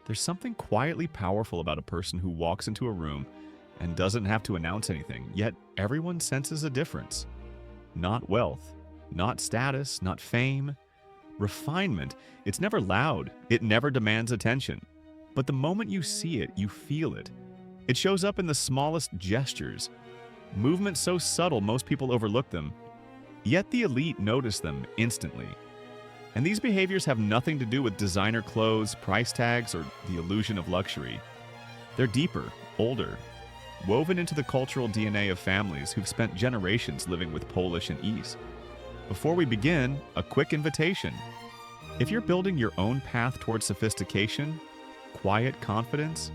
There's something quietly powerful about a person who walks into a room and doesn't have to announce anything, yet everyone senses a difference. Not wealth, not status, not fame. Refinement, it's never loud, it never demands attention. But the moment you see it, you feel it. It shows up in the smallest gestures. Movements so subtle most people overlook them, yet the elite notice them instantly. And these behaviors have nothing to do with designer clothes, price tags, or the illusion of luxury. They're deeper, older, woven into the cultural DNA of families who've spent generations living with polish and ease. Before we begin, a quick invitation. If you're building your own path towards sophistication, quiet confidence,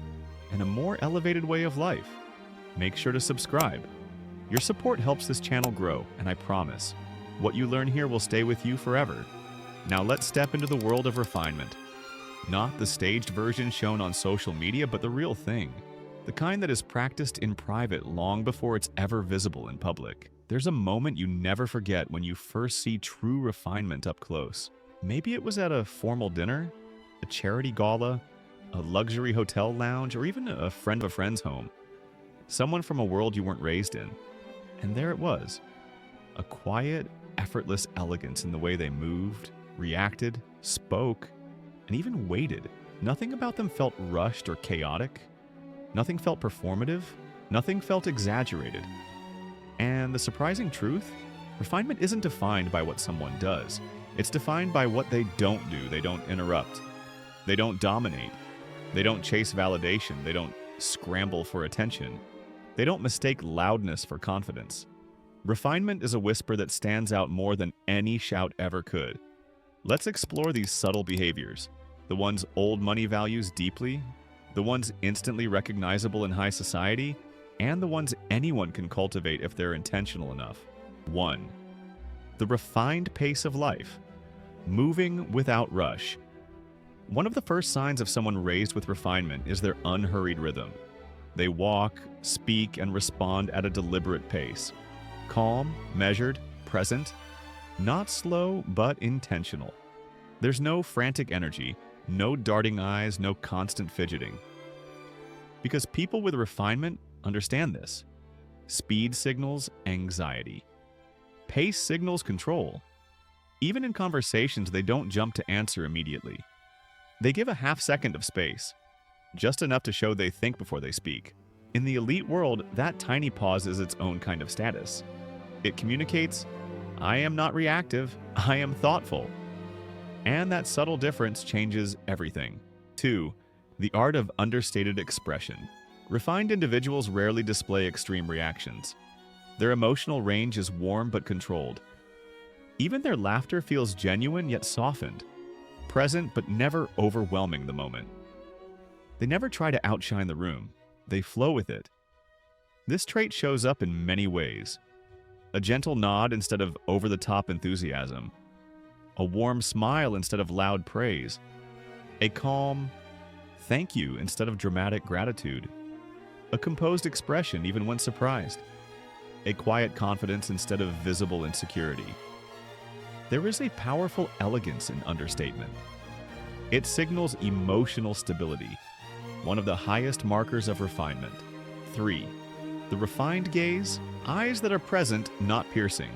and a more elevated way of life, make sure to subscribe. Your support helps this channel grow, and I promise, what you learn here will stay with you forever. Now let's step into the world of refinement. Not the staged version shown on social media, but the real thing. The kind that is practiced in private long before it's ever visible in public. There's a moment you never forget when you first see true refinement up close. Maybe it was at a formal dinner, a charity gala, a luxury hotel lounge, or even a friend of a friend's home. Someone from a world you weren't raised in. And there it was. A quiet, effortless elegance in the way they moved, reacted, spoke, and even waited. Nothing about them felt rushed or chaotic. Nothing felt performative. Nothing felt exaggerated. And the surprising truth? Refinement isn't defined by what someone does. It's defined by what they don't do. They don't interrupt. They don't dominate. They don't chase validation. They don't scramble for attention. They don't mistake loudness for confidence. Refinement is a whisper that stands out more than any shout ever could. Let's explore these subtle behaviors, the ones old money values deeply, the ones instantly recognizable in high society, and the ones anyone can cultivate if they're intentional enough. 1. The refined pace of life. Moving without rush. One of the first signs of someone raised with refinement is their unhurried rhythm. They walk, speak, and respond at a deliberate pace. Calm, measured, present. Not slow, but intentional. There's no frantic energy, no darting eyes, no constant fidgeting. Because people with refinement understand this. Speed signals anxiety. Pace signals control. Even in conversations, they don't jump to answer immediately. They give a half second of space, just enough to show they think before they speak. In the elite world, that tiny pause is its own kind of status. It communicates, I am not reactive, I am thoughtful. And that subtle difference changes everything. 2. The art of understated expression. Refined individuals rarely display extreme reactions. Their emotional range is warm but controlled. Even their laughter feels genuine yet softened, present but never overwhelming the moment. They never try to outshine the room. They flow with it. This trait shows up in many ways. A gentle nod instead of over-the-top enthusiasm. A warm smile instead of loud praise. A calm thank you instead of dramatic gratitude. A composed expression even when surprised. A quiet confidence instead of visible insecurity. There is a powerful elegance in understatement. It signals emotional stability, one of the highest markers of refinement. 3. The refined gaze, eyes that are present, not piercing.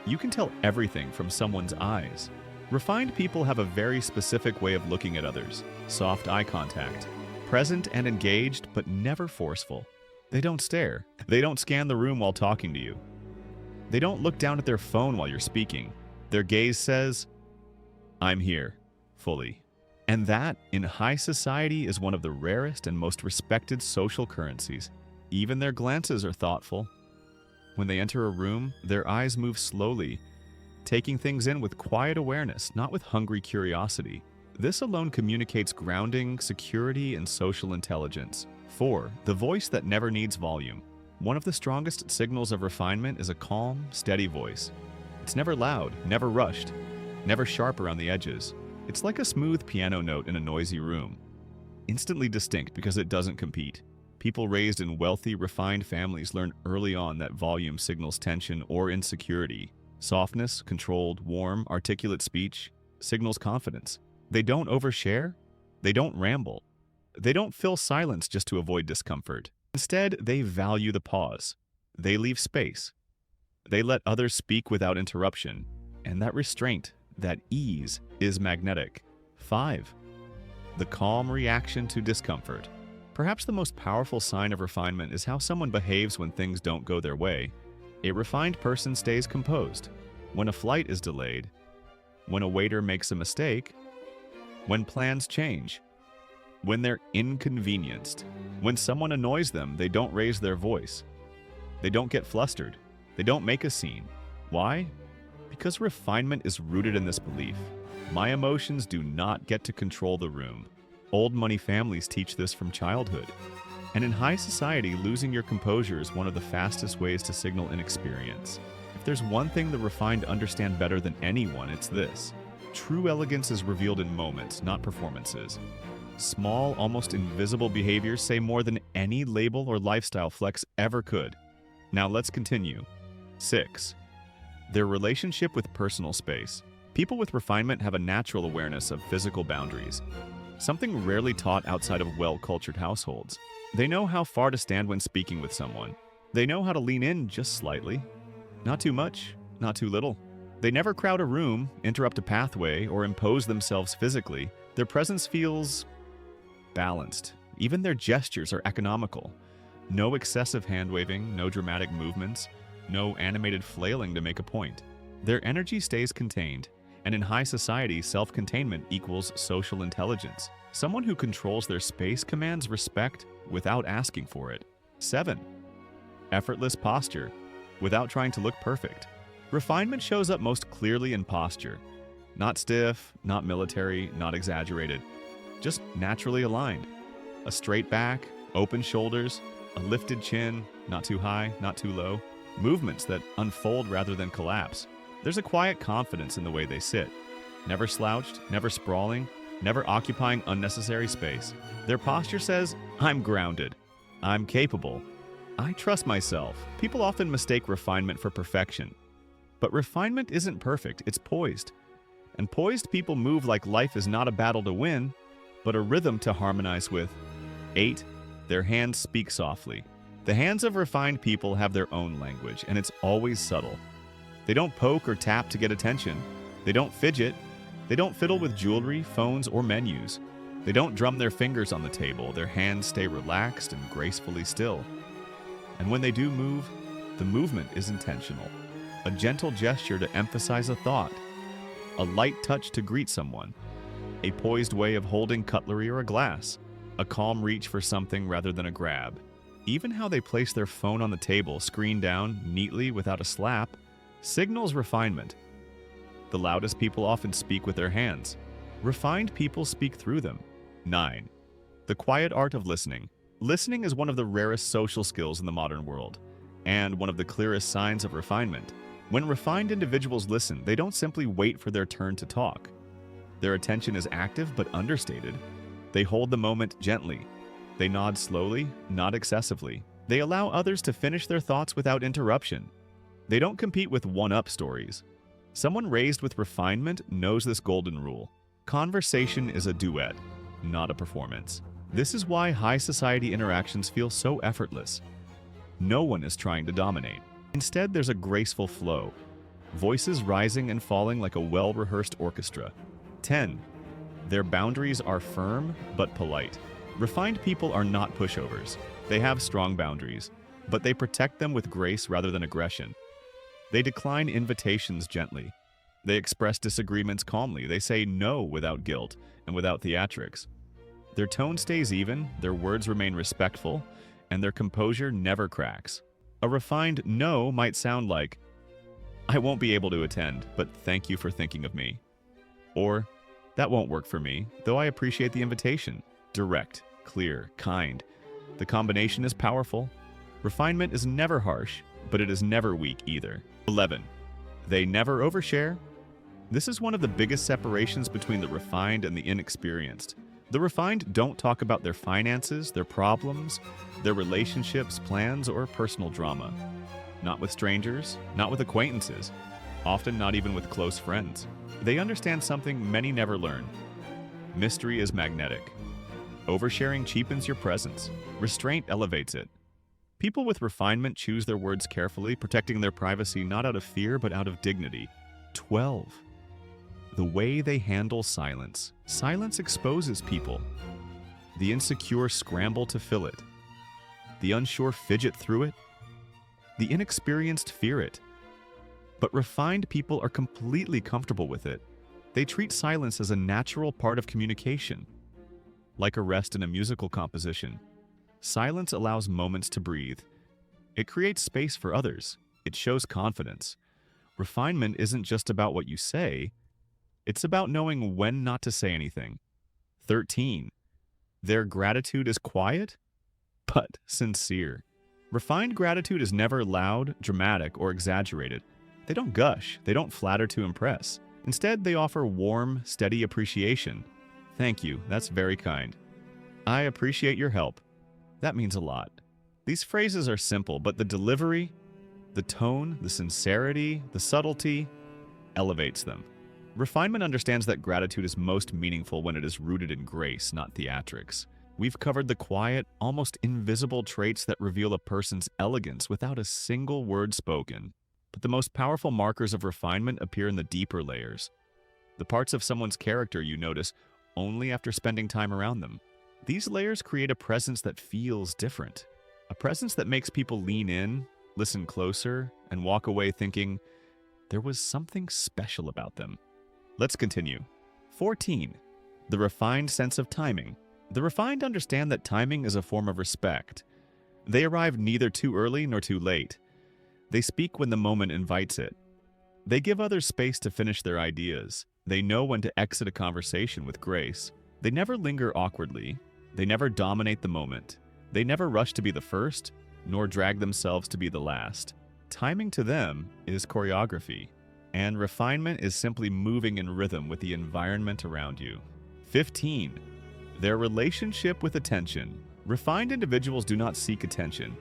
You can tell everything from someone's eyes. Refined people have a very specific way of looking at others. Soft eye contact. Present and engaged, but never forceful. They don't stare. They don't scan the room while talking to you. They don't look down at their phone while you're speaking. Their gaze says, I'm here, fully. And that, in high society, is one of the rarest and most respected social currencies. Even their glances are thoughtful. When they enter a room, their eyes move slowly, taking things in with quiet awareness, not with hungry curiosity. This alone communicates grounding, security, and social intelligence. 4. The voice that never needs volume. One of the strongest signals of refinement is a calm, steady voice. It's never loud, never rushed, never sharp around the edges. It's like a smooth piano note in a noisy room. Instantly distinct because it doesn't compete. People raised in wealthy, refined families learn early on that volume signals tension or insecurity. Softness, controlled, warm, articulate speech signals confidence. They don't overshare. They don't ramble. They don't fill silence just to avoid discomfort. Instead, they value the pause. They leave space. They let others speak without interruption. And that restraint, that ease, is magnetic. 5. The calm reaction to discomfort. Perhaps the most powerful sign of refinement is how someone behaves when things don't go their way. A refined person stays composed. When a flight is delayed, when a waiter makes a mistake, when plans change, when they're inconvenienced, when someone annoys them, they don't raise their voice. They don't get flustered. They don't make a scene. Why? Because refinement is rooted in this belief. My emotions do not get to control the room. Old money families teach this from childhood. And in high society, losing your composure is one of the fastest ways to signal inexperience. If there's one thing the refined understand better than anyone, it's this. True elegance is revealed in moments, not performances. Small, almost invisible behaviors say more than any label or lifestyle flex ever could. Now let's continue. 6. Their relationship with personal space. People with refinement have a natural awareness of physical boundaries, something rarely taught outside of well-cultured households. They know how far to stand when speaking with someone. They know how to lean in just slightly. Not too much, not too little. They never crowd a room, interrupt a pathway, or impose themselves physically. Their presence feels balanced. Even their gestures are economical. No excessive hand-waving, no dramatic movements, no animated flailing to make a point. Their energy stays contained, and in high society, self-containment equals social intelligence. Someone who controls their space commands respect without asking for it. 7. Effortless posture, without trying to look perfect. Refinement shows up most clearly in posture. Not stiff, not military, not exaggerated. Just naturally aligned. A straight back, open shoulders, a lifted chin, not too high, not too low. Movements that unfold rather than collapse. There's a quiet confidence in the way they sit. Never slouched, never sprawling, never occupying unnecessary space. Their posture says, I'm grounded. I'm capable. I trust myself. People often mistake refinement for perfection. But refinement isn't perfect, it's poised. And poised people move like life is not a battle to win, but a rhythm to harmonize with. 8. Their hands speak softly. The hands of refined people have their own language, and it's always subtle. They don't poke or tap to get attention. They don't fidget. They don't fiddle with jewelry, phones, or menus. They don't drum their fingers on the table. Their hands stay relaxed and gracefully still. And when they do move, the movement is intentional. A gentle gesture to emphasize a thought. A light touch to greet someone. A poised way of holding cutlery or a glass. A calm reach for something rather than a grab. Even how they place their phone on the table, screen down, neatly without a slap, signals refinement. The loudest people often speak with their hands. Refined people speak through them. 9. The quiet art of listening. Listening is one of the rarest social skills in the modern world, and one of the clearest signs of refinement. When refined individuals listen, they don't simply wait for their turn to talk. Their attention is active but understated. They hold the moment gently. They nod slowly, not excessively. They allow others to finish their thoughts without interruption. They don't compete with one-up stories. Someone raised with refinement knows this golden rule. Conversation is a duet, not a performance. This is why high society interactions feel so effortless. No one is trying to dominate. Instead, there's a graceful flow, voices rising and falling like a well-rehearsed orchestra. 10. Their boundaries are firm but polite. Refined people are not pushovers. They have strong boundaries, but they protect them with grace rather than aggression. They decline invitations gently. They express disagreements calmly. They say no without guilt and without theatrics. Their tone stays even, their words remain respectful, and their composure never cracks. A refined no might sound like, I won't be able to attend, but thank you for thinking of me. Or, that won't work for me, though I appreciate the invitation. Direct, clear, kind. The combination is powerful. Refinement is never harsh, but it is never weak either. 11. They never overshare. This is one of the biggest separations between the refined and the inexperienced. The refined don't talk about their finances, their problems, their relationships, plans, or personal drama. Not with strangers, not with acquaintances, often not even with close friends. They understand something many never learn. Mystery is magnetic. Oversharing cheapens your presence. Restraint elevates it. People with refinement choose their words carefully, protecting their privacy not out of fear but out of dignity. 12. The way they handle silence. Silence exposes people. The insecure scramble to fill it. The unsure fidget through it. The inexperienced fear it. But refined people are completely comfortable with it. They treat silence as a natural part of communication. Like a rest in a musical composition, silence allows moments to breathe. It creates space for others. It shows confidence. Refinement isn't just about what you say, it's about knowing when not to say anything. 13. Their gratitude is quiet, but sincere. Refined gratitude is never loud, dramatic, or exaggerated. They don't gush, they don't flatter to impress. Instead, they offer warm, steady appreciation. Thank you, that's very kind. I appreciate your help. That means a lot. These phrases are simple, but the delivery, the tone, the sincerity, the subtlety elevates them. Refinement understands that gratitude is most meaningful when it is rooted in grace, not theatrics. We've covered the quiet, almost invisible traits that reveal a person's elegance without a single word spoken. But the most powerful markers of refinement appear in the deeper layers. The parts of someone's character you notice only after spending time around them. These layers create a presence that feels different. A presence that makes people lean in, listen closer, and walk away thinking, there was something special about them. Let's continue. 14. The refined sense of timing. The refined understand that timing is a form of respect. They arrive neither too early nor too late. They speak when the moment invites it. They give others space to finish their ideas. They know when to exit a conversation with grace. They never linger awkwardly. They never dominate the moment. They never rush to be the first, nor drag themselves to be the last. Timing to them is choreography, and refinement is simply moving in rhythm with the environment around you. 15. Their relationship with attention. Refined individuals do not seek attention,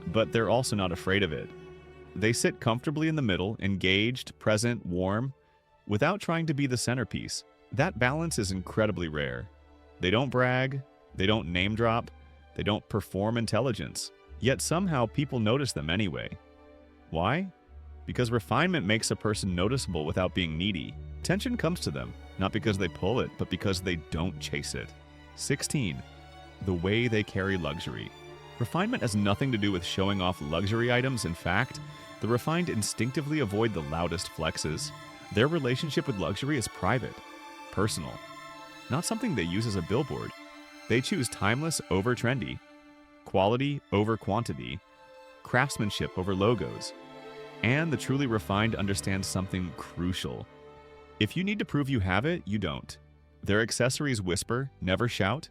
but they're also not afraid of it. They sit comfortably in the middle, engaged, present, warm, without trying to be the centerpiece. That balance is incredibly rare. They don't brag, they don't name drop, they don't perform intelligence. Yet somehow people notice them anyway. Why? Because refinement makes a person noticeable without being needy. Attention comes to them, not because they pull it, but because they don't chase it. 16. The way they carry luxury. Refinement has nothing to do with showing off luxury items. In fact, the refined instinctively avoid the loudest flexes. Their relationship with luxury is private, personal, not something they use as a billboard. They choose timeless over trendy, quality over quantity, craftsmanship over logos. And the truly refined understand something crucial. If you need to prove you have it, you don't. Their accessories whisper, never shout.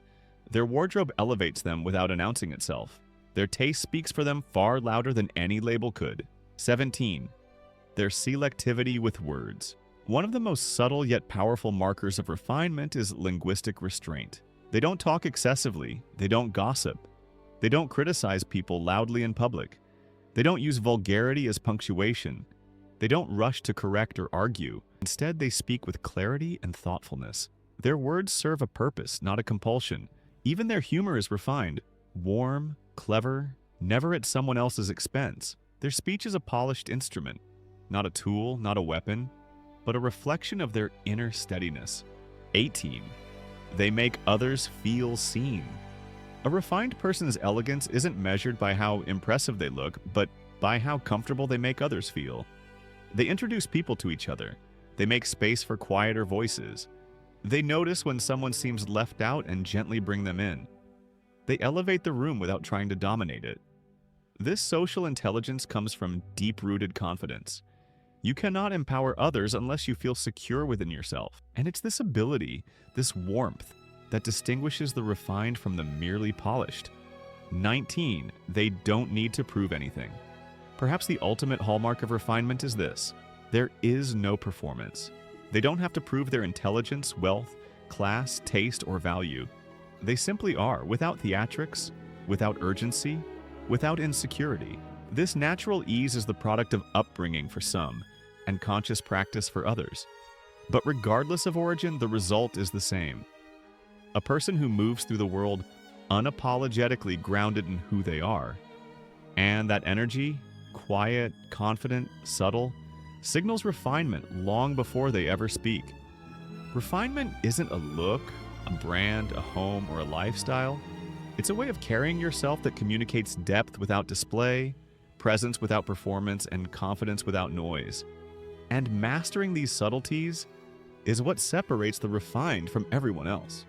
Their wardrobe elevates them without announcing itself. Their taste speaks for them far louder than any label could. 17. Their selectivity with words. One of the most subtle yet powerful markers of refinement is linguistic restraint. They don't talk excessively. They don't gossip. They don't criticize people loudly in public. They don't use vulgarity as punctuation. They don't rush to correct or argue. Instead, they speak with clarity and thoughtfulness. Their words serve a purpose, not a compulsion. Even their humor is refined, warm, clever, never at someone else's expense. Their speech is a polished instrument, not a tool, not a weapon, but a reflection of their inner steadiness. 18. They make others feel seen. A refined person's elegance isn't measured by how impressive they look, but by how comfortable they make others feel. They introduce people to each other. They make space for quieter voices. They notice when someone seems left out and gently bring them in. They elevate the room without trying to dominate it. This social intelligence comes from deep-rooted confidence. You cannot empower others unless you feel secure within yourself. And it's this ability, this warmth, that distinguishes the refined from the merely polished. 19. They don't need to prove anything. Perhaps the ultimate hallmark of refinement is this: there is no performance. They don't have to prove their intelligence, wealth, class, taste, or value. They simply are, without theatrics, without urgency, without insecurity. This natural ease is the product of upbringing for some, and conscious practice for others. But regardless of origin, the result is the same. a person who moves through the world unapologetically grounded in who they are. And that energy, quiet, confident, subtle, signals refinement long before they ever speak. Refinement isn't a look, a brand, a home, or a lifestyle. It's a way of carrying yourself that communicates depth without display, presence without performance, and confidence without noise. And mastering these subtleties is what separates the refined from everyone else.